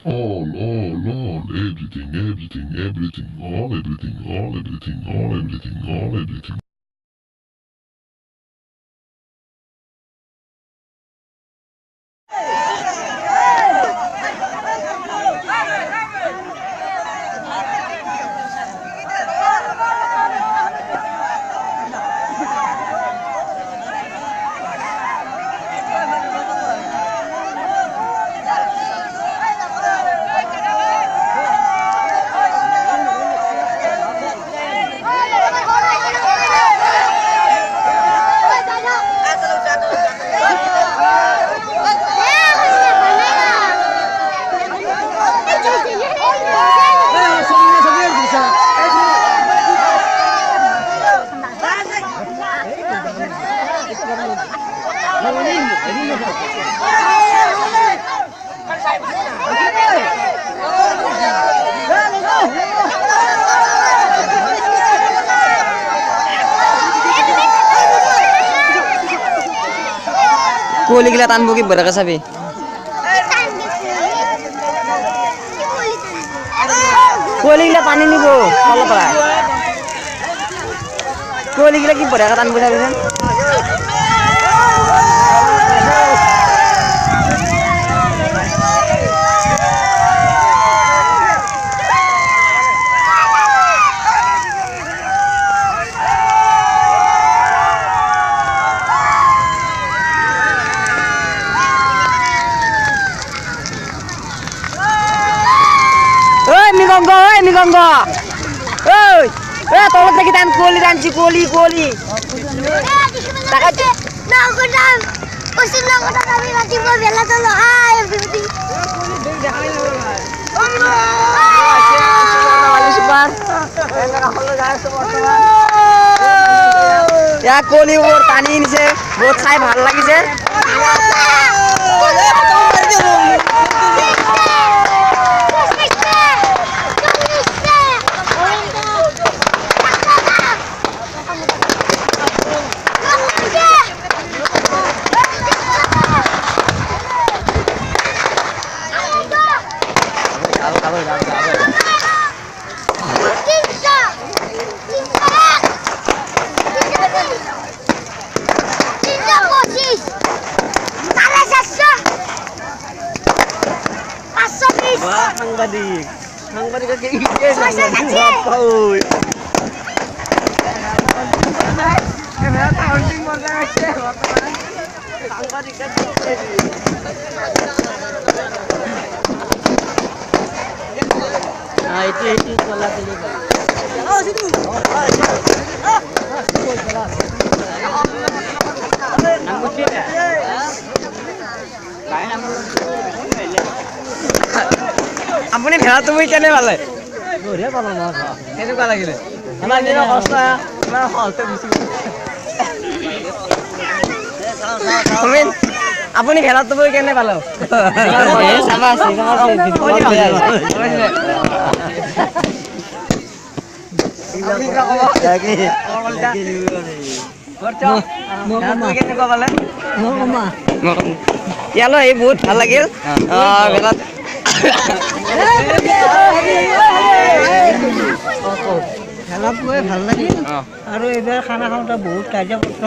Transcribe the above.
all, everything, all, everything. Kuali gila tanbo ki beraka sabi. Kuali gila pani ni bo, kalau apa? Kuali gila ki beraka tanbo sabi kan? Migonggo. Oi, tolong lagi tan kuli. Tak ada. Nak kodam. Usin nak kodam kami nanti mau bela tolong. Ayo berhenti. Ya kuli और पानी से बहुत साई ভাল লাগিছে Hang badi kaki ijen. Apa oi? Kenapa hunting mau ngasih? Hang badi kaki ijen. Nah itu kelas ini. Oh situ. Nampak tidak? আপুনি ভেড়া তুমি কেনে পালে বঢ়িয়া পালো মাছ কেনেকুৱা লাগিলে আমাৰ দিনৰ কষ্ট ইমান সহজতে গুচি গ'ল আপুনি ভেড়া তুমি কেনে পালো ইয়ালৈ এই বহুত ভাল লাগিল ভেড়াত খেলা পুৱাই ভাল লাগিল আৰু এইবাৰ খানা খাওঁতে বহুত কাজিয়া পত্ৰ